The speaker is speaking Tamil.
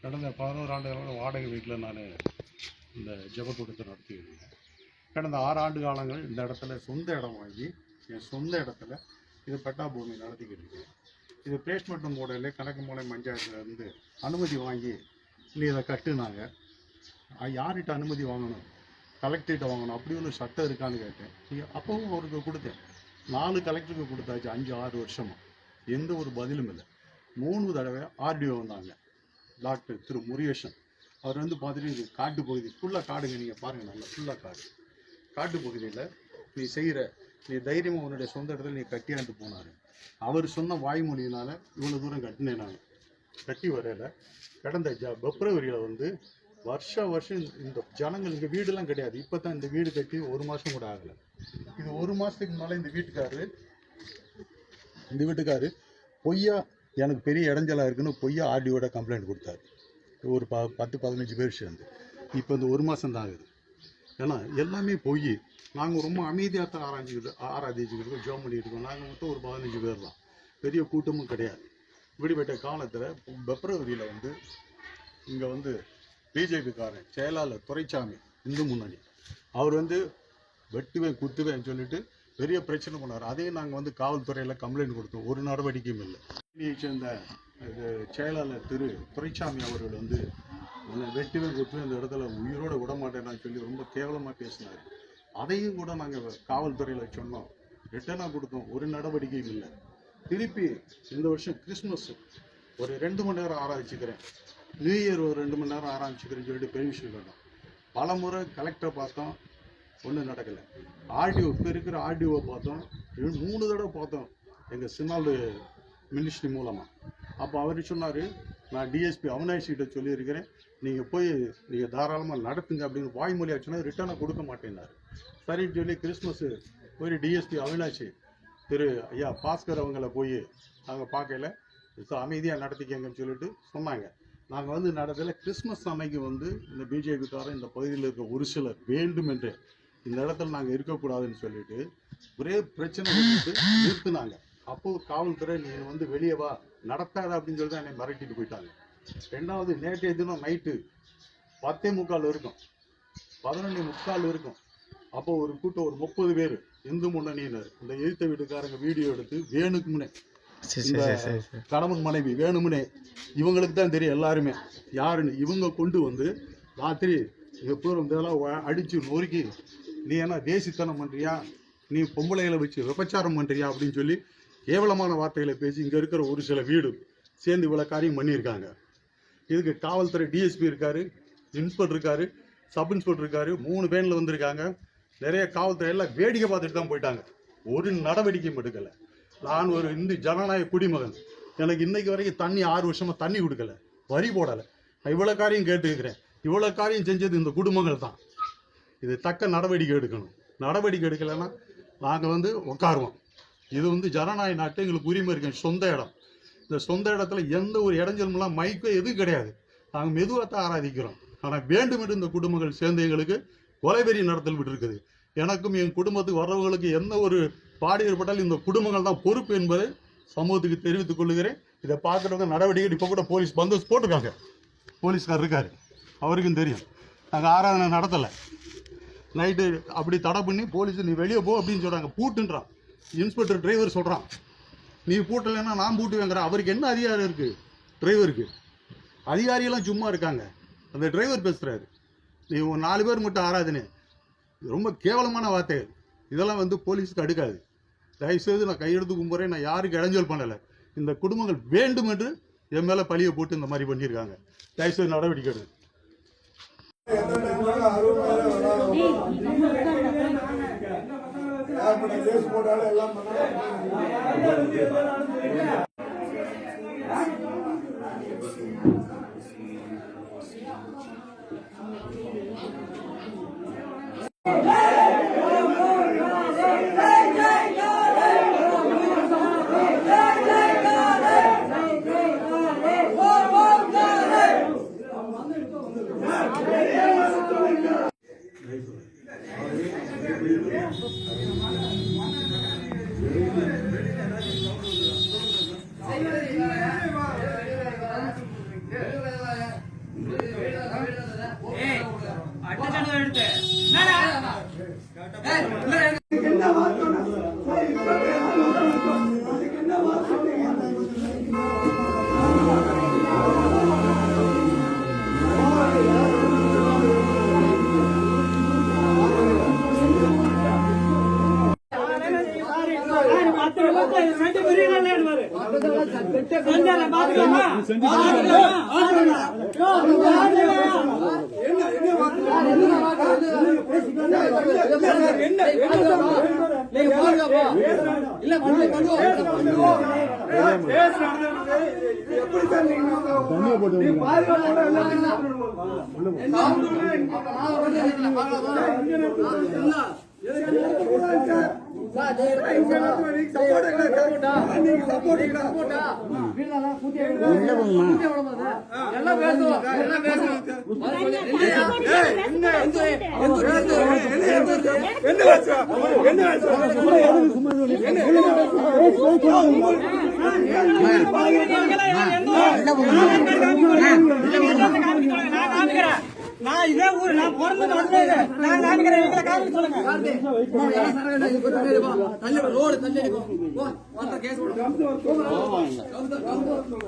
கடந்த 11 ஆண்டுகளாக வாடகை வீட்டில் நான் இந்த ஜெபக்கூட்டத்தை நடத்தியிருந்தேன். கடந்த 6 ஆண்டு காலங்கள் இந்த இடத்துல சொந்த இடம் வாங்கி என் சொந்த இடத்துல இது பட்டா பூமி நடத்திக்கிட்டு இருக்கேன். இது பிளேஸ்மெண்ட் மோடலில் கணக்குமலை பஞ்சாயத்துலேருந்து அனுமதி வாங்கி நீ இதை கட்டுனாங்க. யார்கிட்ட அனுமதி வாங்கணும், கலெக்டர்கிட்ட வாங்கணும், அப்படி ஒன்று சட்டம் இருக்கான்னு கேட்டேன். அப்பவும் அவருக்கு கொடுத்தேன். 4 கலெக்டருக்கு கொடுத்தாச்சு 5-6 வருஷமாக. எந்த ஒரு பதிலும் இல்லை. 3 தடவை ஆர்டிஓ வந்தாங்க, டாக்டர் திரு முருகேசன். அவர் வந்து பார்த்துட்டு இது காட்டு பகுதி ஃபுல்லாக காடுங்க, நீங்கள் பாருங்கள், நல்லா ஃபுல்லாக காடு. காட்டு பகுதியில் நீ செய்கிற, நீ தைரியமாக உன்னுடைய சொந்த இடத்துல நீ கட்டியாண்டு போனார். அவர் சொன்ன வாய்மொழியினால் இவ்வளோ தூரம் கட்டினேன். நான் கட்டி வரையில் கடந்த பிப்ரவரியில் வந்து வருஷம் இந்த ஜனங்கள் இங்கே வீடெல்லாம் கிடையாது. இப்போ தான் இந்த வீடு கட்டி 1 மாதம் கூட ஆகலை. இது 1 மாதத்துக்கு முன்னால் இந்த வீட்டுக்காரு பொய்யா எனக்கு பெரிய இடைஞ்சலாக இருக்குன்னு பொய்யா ஆர்டிஓட கம்ப்ளைண்ட் கொடுத்தாரு. ஒரு 10-15 பேர் சேர்ந்து. இப்போ இந்த 1 மாதம் தான் ஆகுது. ஏன்னா எல்லாமே பொய். நாங்கள் ரொம்ப அமைதியாக தான் ஆராதிச்சுக்கிட்டு ஜோம் பண்ணிட்டு இருக்கோம். நாங்கள் மொத்தம் ஒரு 15 பேர் தான், பெரிய கூட்டமும் கிடையாது. இப்படிப்பட்ட காலத்தில் பிப்ரவரியில் வந்து இங்கே வந்து பிஜேபிக்காரன் செயலாளர் துரைசாமி, இந்து முன்னணி, அவர் வந்து வெட்டுவேன் குத்துவேன்னு சொல்லிட்டு பெரிய பிரச்சனை பண்ணார். அதையும் நாங்கள் வந்து காவல்துறையில் கம்ப்ளைண்ட் கொடுத்தோம். ஒரு நடவடிக்கையும் இல்லை. சேர்ந்த செயலாளர் திரு துரைசாமி அவர்கள் வந்து வெட்டுவேன் குத்துவேன் இந்த இடத்துல உயிரோடு விட மாட்டேன்னு சொல்லி ரொம்ப கேவலமாக பேசினார். அதையும் கூட நாங்கள் காவல்துறையில் சொன்னோம், ரிட்டனாக கொடுத்தோம். ஒரு நடவடிக்கையும் இல்லை. திருப்பி இந்த வருஷம் கிறிஸ்மஸ் ஒரு 2 மணி நேரம் ஆராய்ச்சிக்கிறேன், நியூ இயர் ஒரு 2 மணி நேரம் ஆரம்பிச்சுக்கிறேன்னு சொல்லிட்டு பெர்மிஷன் கேட்டோம். பல முறை கலெக்டரை பார்த்தோம், ஒன்றும் நடக்கலை. ஆர்டிஓ இப்போ இருக்கிற ஆர்டிஓ பார்த்தோம், 3 தடவை பார்த்தோம் எங்கள் சின்னாள் மினிஸ்ட்ரி மூலமாக. அப்போ அவர் சொன்னார், நான் டிஎஸ்பி அவினாஷிகிட்ட சொல்லியிருக்கிறேன், நீங்கள் போய் நீங்கள் தாராளமாக நடத்துங்க அப்படின்னு வாய்மொழியாக சொன்னால் ரிட்டர்னாக கொடுக்க மாட்டேன்னாரு. சரின்னு சொல்லி கிறிஸ்மஸ் போய் டிஎஸ்பி அவினாஷி திரு ஐயா பாஸ்கர் அவங்கள போய் நாங்கள் பார்க்கல, அமைதியாக நடத்திக்கங்கன்னு சொல்லிட்டு சொன்னாங்க. நாங்கள் வந்து நடத்தல. கிறிஸ்மஸ் அன்னைக்கு வந்து இந்த பிஜேபிக்காரன் இந்த பகுதியில் இருக்க ஒரு சிலர் வேண்டுமென்று இந்த இடத்துல நாங்கள் இருக்கக்கூடாதுன்னு சொல்லிட்டு ஒரே பிரச்சனை நிறுத்தினாங்க. அப்போது காவல்துறை நீ வந்து வெளியே வா, நடத்தாத அப்படின்னு சொல்லி தான் என்னை மிரட்டிட்டு போயிட்டாங்க. 2வது நேற்றைய தினம் நைட்டு 10:45 இருக்கும், 11:45 இருக்கும். அப்போ ஒரு கூட்டம் ஒரு 30 பேர் இந்து முன்னணியினர் இந்த எதிர்த்த வீட்டுக்காரங்க வீடியோ எடுத்து வேணுக்கு முன்னே கணவன் மனைவி வேணுமுனே இவங்களுக்கு தான் தெரியும் எல்லாருமே யாருன்னு, இவங்க கொண்டு வந்து ராத்திரி இதெல்லாம் அடிச்சு நொறுக்கி, நீ என்ன தேசித்தனம் பண்ணுறியா, நீ பொம்பளைகளை வச்சு விபச்சாரம் பண்ணுறியா அப்படின்னு சொல்லி கேவலமான வார்த்தைகளை பேசி இங்கே இருக்கிற ஒரு சில வீடு சேர்ந்து இவ்வளோ காரியம் பண்ணியிருக்காங்க. இதுக்கு காவல்துறை டிஎஸ்பி இருக்காரு, இன்ஸ்பெக்டர் இருக்காரு, சப் இன்ஸ்பெக்டர் இருக்காரு, 3 பேனில் வந்திருக்காங்க. நிறைய காவல்துறை எல்லாம் வேடிக்கை பார்த்துட்டு தான் போயிட்டாங்க. ஒரு நடவடிக்கையும் எடுக்கலை. நான் ஒரு இந்து ஜனநாயக குடிமகன், எனக்கு இன்னைக்கு வரைக்கும் தண்ணி 6 வருஷமாக தண்ணி கொடுக்கல, வரி போடலை. நான் இவ்வளோ காரியம் கேட்டுக்கிறேன். இவ்வளோ காரியம் செஞ்சது இந்த குடும்பங்கள் தான். இது தக்க நடவடிக்கை எடுக்கணும். நடவடிக்கை எடுக்கலைன்னா நாங்கள் வந்து உட்காருவோம். இது வந்து ஜனநாயக நாட்டு, எங்களுக்கு உரிமை இருக்கு, சொந்த இடம். இந்த சொந்த இடத்துல எந்த ஒரு இடைஞ்சலுமெல்லாம் மைக்கோ எதுவும் கிடையாது. நாங்கள் மெதுவாக தான் ஆராதிக்கிறோம். ஆனால் வேண்டுமென்று இந்த குடும்பங்கள் சேர்ந்து எங்களுக்கு கொலைவெறி நடத்தல் விட்டு இருக்குது. எனக்கும் என் குடும்பத்துக்கு வர்றவங்களுக்கு எந்த ஒரு பாடு ஏற்பட்டாலும் இந்த குடும்பங்கள் தான் பொறுப்பு என்பதை சமூகத்துக்கு தெரிவித்துக் கொள்ளுகிறேன். இதை பார்க்குறவங்க நடவடிக்கை இப்போ கூட போலீஸ் பந்தோபஸ்து போட்டிருக்காங்க, போலீஸ்கார் இருக்காரு, அவருக்கும் தெரியும். நாங்கள் ஆராதனை நடத்தலை. நைட்டு அப்படி தடை பண்ணி போலீஸ் நீ வெளியே போ அப்படின்னு சொல்கிறாங்க, பூட்டுன்றான். இன்ஸ்பெக்டர் டிரைவர் சொல்கிறான், நீ பூட்டலைன்னா நான் பூட்டு வாங்குறேன். அவருக்கு என்ன அதிகாரம் இருக்குது? டிரைவருக்கு அதிகாரியெல்லாம் சும்மா இருக்காங்க. அந்த டிரைவர் பேசுகிறாரு, நீ ஒரு 4 பேர் மட்டும் ஆராதனை. ரொம்ப கேவலமான வார்த்தைகள். இதெல்லாம் வந்து போலீஸுக்கு அடுக்காது. தயவுசெய்து நான் கையெடுத்து கும்புறேன். நான் யாருக்கு இடைஞ்சல் பண்ணலை. இந்த குடும்பங்கள் வேண்டும் என்று என் மேலே பழியை போட்டு இந்த மாதிரி பண்ணியிருக்காங்க. தயவுசெய்து நடவடிக்கை எடுங்க. நான் இதே ஊரு நான் பிறந்தது வந்து நான் காமிக்கிறேன் எங்களை காமிக்க சொல்லுங்க ரோடு தள்ளி